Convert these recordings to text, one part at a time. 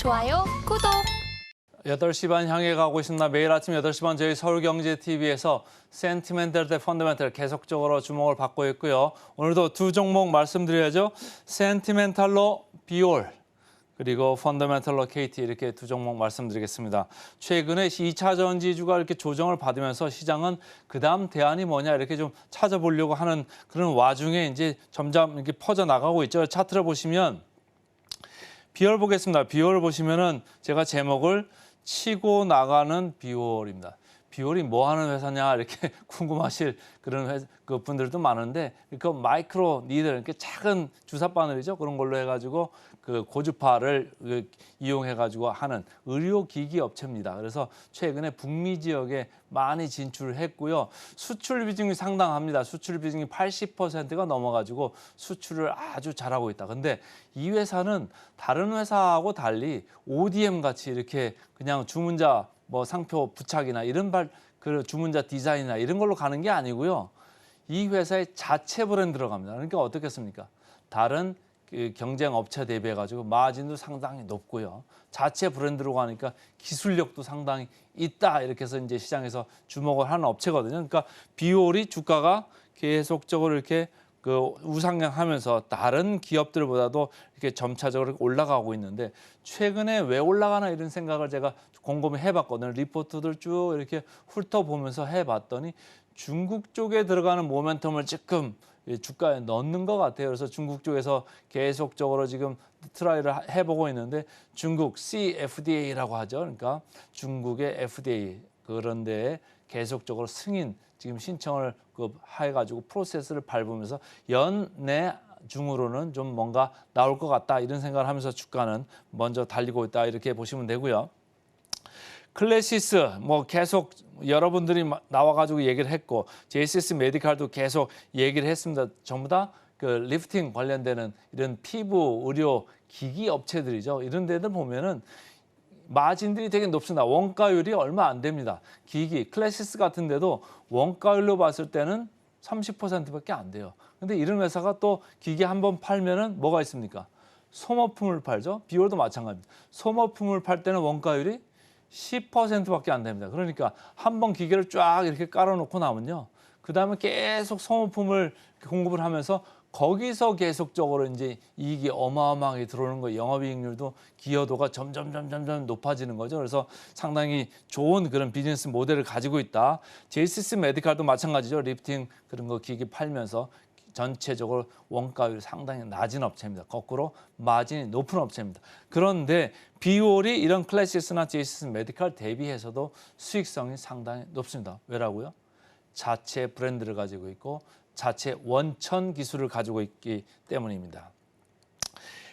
좋아요, 구독. 8시 반 향해 가고 있습니다. 매일 아침 8시 반 저희 서울경제TV에서 센티멘털 대 펀더멘털 계속적으로 주목을 받고 있고요. 오늘도 두 종목 말씀드려야죠. 센티멘털로 비올 그리고 펀더멘털로 KT 이렇게 두 종목 말씀드리겠습니다. 최근에 2차 전지주가 이렇게 조정을 받으면서 시장은 그다음 대안이 뭐냐 이렇게 좀 찾아보려고 하는 그런 와중에 이제 점점 이렇게 퍼져 나가고 있죠. 차트를 보시면 비올 보겠습니다. 비올을 보시면은 제가 제목을 치고 나가는 비올입니다. 비올이 뭐 하는 회사냐 이렇게 궁금하실 그런 그 분들도 많은데 그 마이크로 니들 이렇게 작은 주사 바늘이죠. 그런 걸로 해가지고 그 고주파를 이용해가지고 하는 의료기기 업체입니다. 그래서 최근에 북미 지역에 많이 진출을 했고요. 수출 비중이 상당합니다. 수출 비중이 80%가 넘어가지고 수출을 아주 잘하고 있다. 근데 이 회사는 다른 회사하고 달리 ODM 같이 이렇게 그냥 주문자 뭐 상표 부착이나 이런 그 주문자 디자인이나 이런 걸로 가는 게 아니고요. 이 회사의 자체 브랜드로 갑니다. 그러니까 어떻겠습니까? 다른 그 경쟁 업체 대비해 가지고 마진도 상당히 높고요. 자체 브랜드로 가니까 기술력도 상당히 있다. 이렇게 해서 이제 시장에서 주목을 하는 업체거든요. 그러니까 비올이 주가가 계속적으로 이렇게 그 우상향하면서 다른 기업들보다도 이렇게 점차적으로 올라가고 있는데 최근에 왜 올라가나 이런 생각을 제가 곰곰이 해봤거든요. 리포트들 쭉 이렇게 훑어보면서 해봤더니 중국 쪽에 들어가는 모멘텀을 조금 주가에 넣는 것 같아요. 그래서 중국 쪽에서 계속적으로 지금 트라이를 해보고 있는데 중국 CFDA라고 하죠. 그러니까 중국의 FDA 그런데 계속적으로 승인 지금 신청을 해가지고 프로세스를 밟으면서 연내 중으로는 좀 뭔가 나올 것 같다 이런 생각을 하면서 주가는 먼저 달리고 있다 이렇게 보시면 되고요. 클래시스 뭐 계속 여러분들이 나와가지고 얘기를 했고 JSS 메디칼도 계속 얘기를 했습니다. 전부 다 그 리프팅 관련되는 이런 피부 의료 기기 업체들이죠. 이런 데들 보면은 마진들이 되게 높습니다. 원가율이 얼마 안 됩니다. 기기 클래시스 같은 데도 원가율로 봤을 때는 30%밖에 안 돼요. 근데 이런 회사가 또 기기 한번 팔면은 뭐가 있습니까? 소모품을 팔죠. 비올도 마찬가지입니다. 소모품을 팔 때는 원가율이 10%밖에 안 됩니다. 그러니까 한 번 기계를 쫙 이렇게 깔아놓고 나면요. 그 다음에 계속 소모품을 공급을 하면서 거기서 계속적으로 이제 이익이 어마어마하게 들어오는 거예요. 영업이익률도 기여도가 점점 높아지는 거죠. 그래서 상당히 좋은 그런 비즈니스 모델을 가지고 있다. 제이시스 메디칼도 마찬가지죠. 리프팅 그런 거 기기 팔면서 전체적으로 원가율이 상당히 낮은 업체입니다. 거꾸로 마진이 높은 업체입니다. 그런데 비올이 이런 클래시스나 제이시스 메디칼 대비해서도 수익성이 상당히 높습니다. 왜라고요? 자체 브랜드를 가지고 있고 자체 원천 기술을 가지고 있기 때문입니다.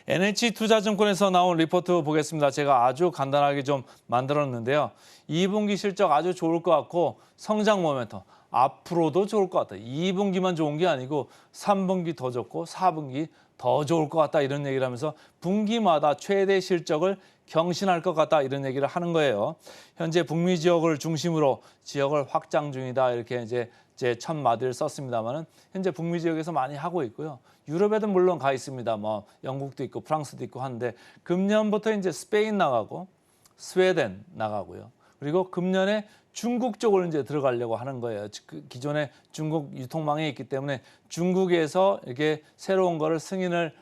NH투자증권에서 나온 리포트 보겠습니다. 제가 아주 간단하게 좀 만들었는데요. 2분기 실적 아주 좋을 것 같고 성장 모멘텀 앞으로도 좋을 것 같다. 2분기만 좋은 게 아니고 3분기 더 좋고 4분기 더 좋을 것 같다 이런 얘기를 하면서 분기마다 최대 실적을 경신할 것 같다 이런 얘기를 하는 거예요. 현재 북미 지역을 중심으로 지역을 확장 중이다 이렇게 이제 제 첫 마디를 썼습니다만은 현재 북미 지역에서 많이 하고 있고요. 유럽에도 물론 가 있습니다. 뭐 영국도 있고 프랑스도 있고 하는데 금년부터 이제 스페인 나가고 스웨덴 나가고요. 그리고 금년에 중국 쪽으로 이제 들어가려고 하는 거예요. 기존에 중국 유통망에 있기 때문에 중국에서 이렇게 새로운 거를 승인을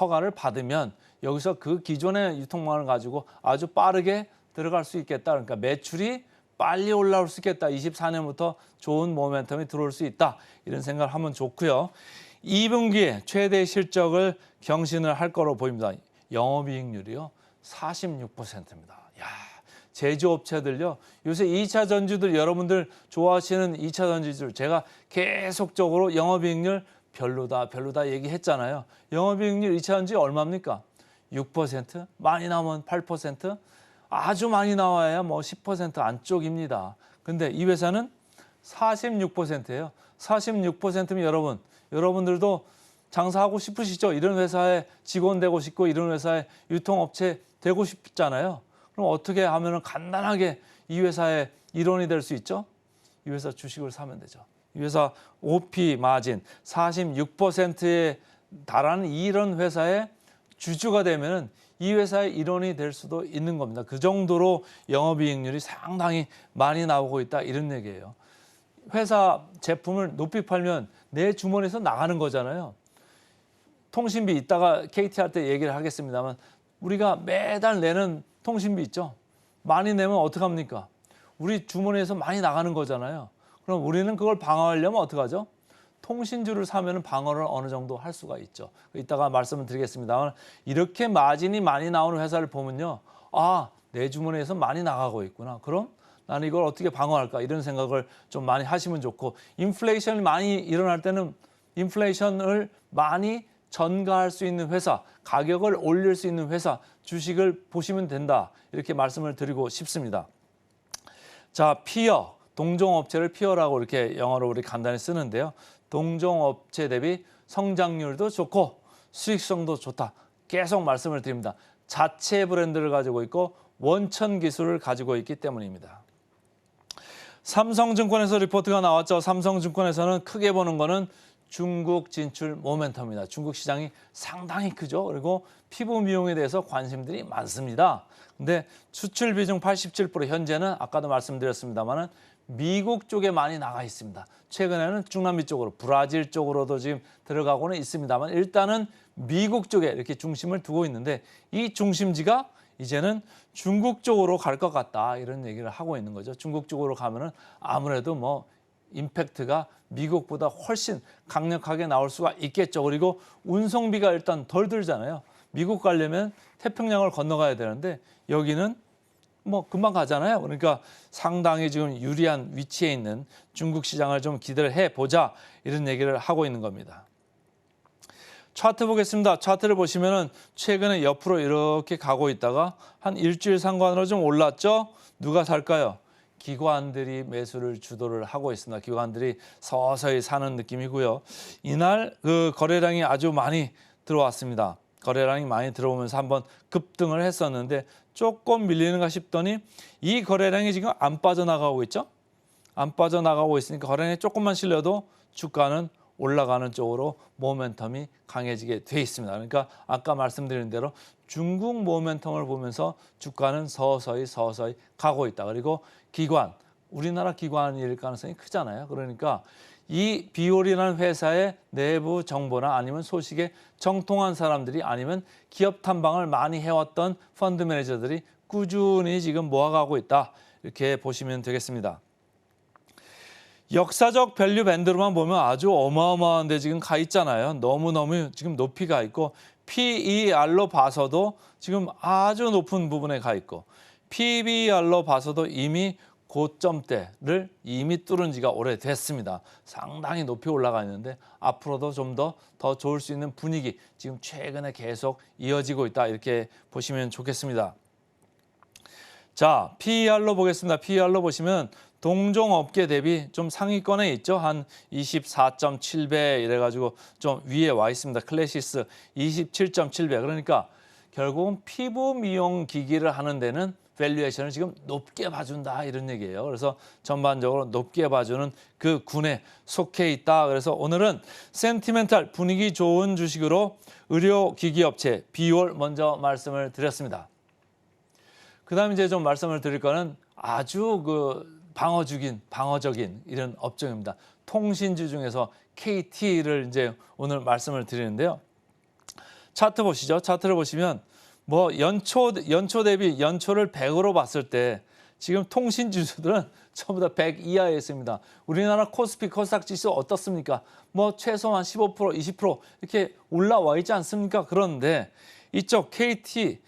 허가를 받으면 여기서 그 기존의 유통망을 가지고 아주 빠르게 들어갈 수 있겠다. 그러니까 매출이 빨리 올라올 수 있겠다. 24년부터 좋은 모멘텀이 들어올 수 있다. 이런 생각을 하면 좋고요. 2분기에 최대 실적을 경신을 할 거로 보입니다. 영업이익률이요. 46%입니다. 야, 제조업체들요. 요새 2차 전지들 여러분들 좋아하시는 2차 전지들 제가 계속적으로 영업이익률 별로다 얘기했잖아요. 영업이익률 2차 전지 얼마입니까? 6%? 많이 나오면 8%? 아주 많이 나와야 뭐 10% 안쪽입니다. 근데 이 회사는 46%예요. 46%면 여러분들도 장사하고 싶으시죠? 이런 회사에 직원 되고 싶고 이런 회사에 유통업체 되고 싶잖아요. 그럼 어떻게 하면 간단하게 이 회사의 일원이 될 수 있죠? 이 회사 주식을 사면 되죠. 이 회사 OP 마진 46%에 달하는 이런 회사의 주주가 되면은 이 회사의 일원이 될 수도 있는 겁니다. 그 정도로 영업이익률이 상당히 많이 나오고 있다 이런 얘기예요. 회사 제품을 높이 팔면 내 주머니에서 나가는 거잖아요. 통신비 이따가 KT 할 때 얘기를 하겠습니다만 우리가 매달 내는 통신비 있죠. 많이 내면 어떡합니까? 우리 주머니에서 많이 나가는 거잖아요. 그럼 우리는 그걸 방어하려면 어떡하죠? 통신주를 사면 방어를 어느 정도 할 수가 있죠. 이따가 말씀을 드리겠습니다만 이렇게 마진이 많이 나오는 회사를 보면요. 아, 내 주머니에서 많이 나가고 있구나. 그럼 나는 이걸 어떻게 방어할까? 이런 생각을 좀 많이 하시면 좋고 인플레이션이 많이 일어날 때는 인플레이션을 많이 전가할 수 있는 회사, 가격을 올릴 수 있는 회사, 주식을 보시면 된다. 이렇게 말씀을 드리고 싶습니다. 자, 피어, 동종업체를 피어라고 이렇게 영어로 우리 간단히 쓰는데요. 동종업체 대비 성장률도 좋고 수익성도 좋다. 계속 말씀을 드립니다. 자체 브랜드를 가지고 있고 원천 기술을 가지고 있기 때문입니다. 삼성증권에서 리포트가 나왔죠. 삼성증권에서는 크게 보는 거는 중국 진출 모멘텀입니다. 중국 시장이 상당히 크죠. 그리고 피부 미용에 대해서 관심들이 많습니다. 근데 수출 비중 87%, 현재는 아까도 말씀드렸습니다만은 미국 쪽에 많이 나가 있습니다. 최근에는 중남미 쪽으로, 브라질 쪽으로도 지금 들어가고는 있습니다만 일단은 미국 쪽에 이렇게 중심을 두고 있는데 이 중심지가 이제는 중국 쪽으로 갈 것 같다 이런 얘기를 하고 있는 거죠. 중국 쪽으로 가면은 아무래도 뭐 임팩트가 미국보다 훨씬 강력하게 나올 수가 있겠죠. 그리고 운송비가 일단 덜 들잖아요. 미국 가려면 태평양을 건너가야 되는데 여기는 뭐 금방 가잖아요. 그러니까 상당히 지금 유리한 위치에 있는 중국 시장을 좀 기대를 해보자 이런 얘기를 하고 있는 겁니다. 차트 보겠습니다. 차트를 보시면은 최근에 옆으로 이렇게 가고 있다가 한 일주일 상관으로 좀 올랐죠. 누가 살까요? 기관들이 매수를 주도를 하고 있습니다. 기관들이 서서히 사는 느낌이고요. 이날 그 거래량이 아주 많이 들어왔습니다. 거래량이 많이 들어오면서 한번 급등을 했었는데 조금 밀리는가 싶더니 이 거래량이 지금 안 빠져나가고 있죠. 안 빠져나가고 있으니까 거래량이 조금만 실려도 주가는 올라가는 쪽으로 모멘텀이 강해지게 돼 있습니다. 그러니까 아까 말씀드린 대로 중국 모멘텀을 보면서 주가는 서서히 가고 있다. 그리고 기관, 우리나라 기관일 가능성이 크잖아요. 그러니까 이 비올이라는 회사의 내부 정보나 아니면 소식에 정통한 사람들이 아니면 기업 탐방을 많이 해왔던 펀드 매니저들이 꾸준히 지금 모아가고 있다. 이렇게 보시면 되겠습니다. 역사적 밸류 밴드로만 보면 아주 어마어마한 데 지금 가 있잖아요. 너무너무 지금 높이 가 있고 PER로 봐서도 지금 아주 높은 부분에 가 있고 PBR로 봐서도 이미 고점대를 이미 뚫은 지가 오래됐습니다. 상당히 높이 올라가 있는데 앞으로도 좀 더 좋을 수 있는 분위기 지금 최근에 계속 이어지고 있다 이렇게 보시면 좋겠습니다. 자, PER로 보겠습니다. PER로 보시면 동종업계 대비 좀 상위권에 있죠. 한 24.7배 이래가지고 좀 위에 와 있습니다. 클래시스 27.7배. 그러니까 결국은 피부 미용 기기를 하는 데는 밸류에이션을 지금 높게 봐준다 이런 얘기예요. 그래서 전반적으로 높게 봐주는 그 군에 속해 있다. 그래서 오늘은 센티멘탈 분위기 좋은 주식으로 의료기기업체 비올 먼저 말씀을 드렸습니다. 그다음 이제 좀 말씀을 드릴 거는 아주 방어적인 이런 업종입니다. 통신주 중에서 KT를 이제 오늘 말씀을 드리는데요. 차트 보시죠. 차트를 보시면 뭐 연초 대비 연초를 100으로 봤을 때 지금 통신주들은 전부 다 100 이하에 있습니다. 우리나라 코스피 코스닥 지수 어떻습니까? 뭐 최소한 15%, 20% 이렇게 올라와 있지 않습니까? 그런데 이쪽 KT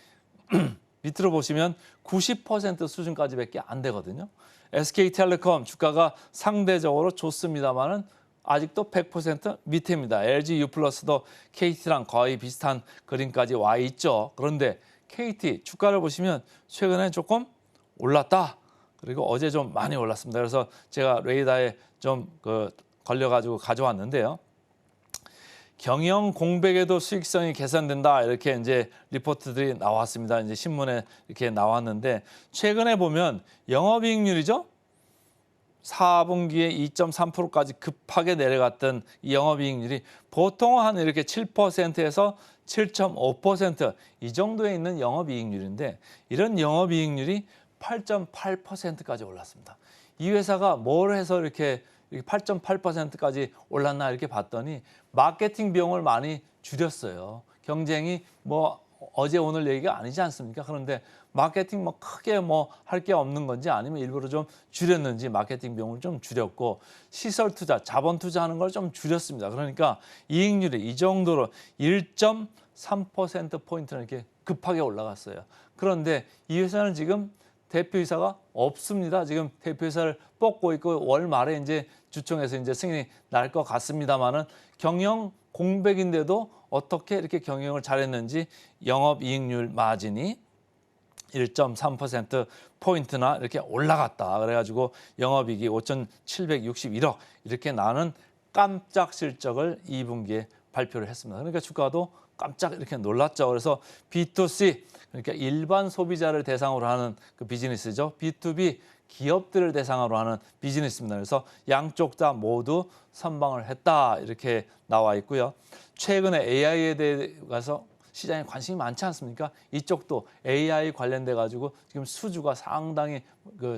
밑으로 보시면 90% 수준까지밖에 안 되거든요. SK텔레콤 주가가 상대적으로 좋습니다만은 아직도 100% 밑입니다. LG U+도 KT랑 거의 비슷한 그림까지 와 있죠. 그런데 KT 주가를 보시면 최근에 조금 올랐다. 그리고 어제 좀 많이 올랐습니다. 그래서 제가 레이더에 좀 걸려가지고 가져왔는데요. 경영 공백에도 수익성이 개선된다 이렇게 이제 리포트들이 나왔습니다. 이제 신문에 이렇게 나왔는데 최근에 보면 영업이익률이죠. 4분기에 2.3%까지 급하게 내려갔던 이 영업이익률이 보통 한 이렇게 7%에서 7.5%이 정도에 있는 영업이익률인데 이런 영업이익률이 8.8%까지 올랐습니다. 이 회사가 뭘 해서 이렇게 8.8%까지 올랐나 이렇게 봤더니 마케팅 비용을 많이 줄였어요. 경쟁이 뭐 어제 오늘 얘기가 아니지 않습니까? 그런데 마케팅 뭐 크게 뭐 할 게 없는 건지 아니면 일부러 좀 줄였는지 마케팅 비용을 좀 줄였고 시설 투자, 자본 투자하는 걸 좀 줄였습니다. 그러니까 이익률이 이 정도로 1.3%포인트는 이렇게 급하게 올라갔어요. 그런데 이 회사는 지금 대표이사가 없습니다. 지금 대표이사를 뽑고 있고 월 말에 이제 주총에서 이제 승인이 날 것 같습니다만은 경영 공백인데도 어떻게 이렇게 경영을 잘했는지 영업이익률 마진이 1.3%포인트나 이렇게 올라갔다. 그래가지고 영업이익이 5,761억 이렇게 나는 깜짝 실적을 2분기에 발표를 했습니다. 그러니까 주가도 깜짝 이렇게 놀랐죠. 그래서 B2C 그러니까 일반 소비자를 대상으로 하는 그 비즈니스죠. B2B 기업들을 대상으로 하는 비즈니스입니다. 그래서 양쪽 다 모두 선방을 했다 이렇게 나와 있고요. 최근에 AI에 대해서 시장에 관심이 많지 않습니까? 이쪽도 AI 관련돼 가지고 지금 수주가 상당히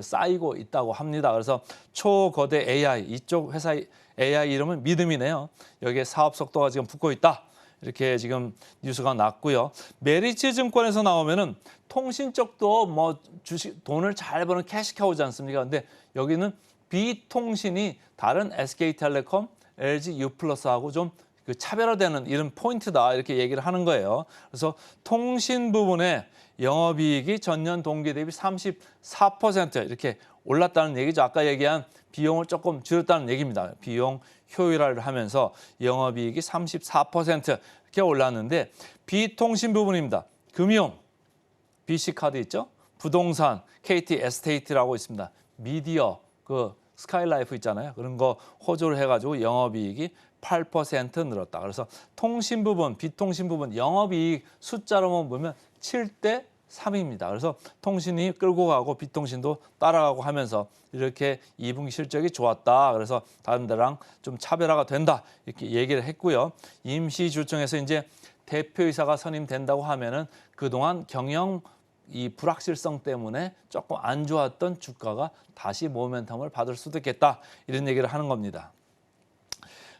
쌓이고 있다고 합니다. 그래서 초거대 AI 이쪽 회사 AI 이름은 믿음이네요. 여기에 사업 속도가 지금 붙고 있다. 이렇게 지금 뉴스가 났고요. 메리츠 증권에서 나오면은 통신 쪽도 뭐 주식 돈을 잘 버는 캐시카우지 않습니까? 근데 여기는 비통신이 다른 SK텔레콤, LG U+하고 좀 그 차별화되는 이런 포인트다 이렇게 얘기를 하는 거예요. 그래서 통신 부분에 영업이익이 전년 동기 대비 34% 이렇게 올랐다는 얘기죠. 아까 얘기한 비용을 조금 줄였다는 얘기입니다. 비용 효율화를 하면서 영업이익이 34% 이렇게 올랐는데 비통신 부분입니다. 금융, BC카드 있죠? 부동산, KT 에스테이트라고 있습니다. 미디어, 그 스카이라이프 있잖아요. 그런 거 호조를 해가지고 영업이익이 8% 늘었다. 그래서 통신 부분, 비통신 부분 영업이익 숫자로만 보면 7대 3입니다. 그래서 통신이 끌고 가고 비통신도 따라가고 하면서 이렇게 2분기 실적이 좋았다. 그래서 다른 데랑 좀 차별화가 된다. 이렇게 얘기를 했고요. 임시주총에서 이제 대표이사가 선임된다고 하면은 그동안 경영 이 불확실성 때문에 조금 안 좋았던 주가가 다시 모멘텀을 받을 수도 있겠다. 이런 얘기를 하는 겁니다.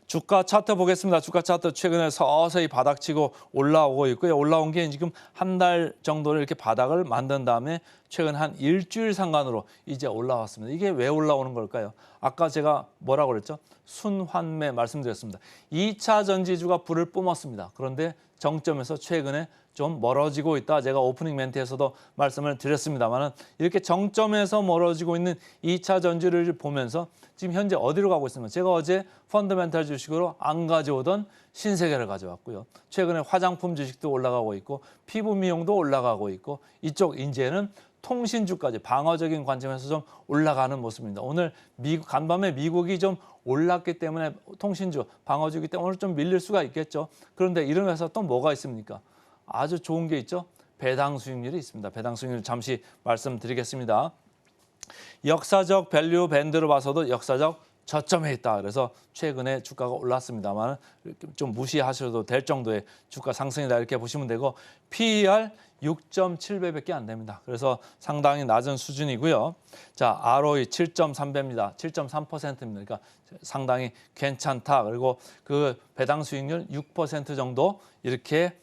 주가 차트 보겠습니다. 주가 차트 최근에 서서히 바닥치고 올라오고 있고요. 올라온 게 지금 한 달 정도를 이렇게 바닥을 만든 다음에 최근 한 일주일 상간으로 이제 올라왔습니다. 이게 왜 올라오는 걸까요? 아까 제가 뭐라고 그랬죠? 순환매 말씀드렸습니다. 2차 전지주가 불을 뿜었습니다. 그런데 정점에서 최근에 좀 멀어지고 있다. 제가 오프닝 멘트에서도 말씀을 드렸습니다만 이렇게 정점에서 멀어지고 있는 2차 전지를 보면서 지금 현재 어디로 가고 있습니까? 제가 어제 펀더멘탈 주식으로 안 가져오던 신세계를 가져왔고요. 최근에 화장품 주식도 올라가고 있고 피부 미용도 올라가고 있고 이쪽 이제는 통신주까지 방어적인 관점에서 좀 올라가는 모습입니다. 오늘 간밤에 미국이 좀 올랐기 때문에 통신주, 방어주기 때문에 오늘 좀 밀릴 수가 있겠죠. 그런데 이런 회사 또 뭐가 있습니까? 아주 좋은 게 있죠. 배당 수익률이 있습니다. 배당 수익률 잠시 말씀드리겠습니다. 역사적 밸류 밴드로 봐서도 역사적 저점에 있다. 그래서 최근에 주가가 올랐습니다만 좀 무시하셔도 될 정도의 주가 상승이다 이렇게 보시면 되고 PER 6.7배밖에 안 됩니다. 그래서 상당히 낮은 수준이고요. 자, ROE 7.3배입니다. 7.3%입니다. 그러니까 상당히 괜찮다. 그리고 그 배당 수익률 6% 정도 이렇게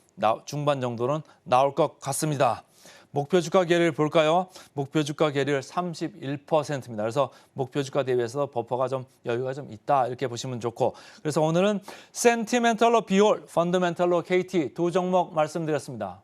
중반 정도는 나올 것 같습니다. 목표 주가 계리를 볼까요? 목표 주가 계리를 31%입니다. 그래서 목표 주가 대비해서 버퍼가 좀 여유가 좀 있다 이렇게 보시면 좋고 그래서 오늘은 센티멘털로 비올, 펀더멘털로 KT 두 종목 말씀드렸습니다.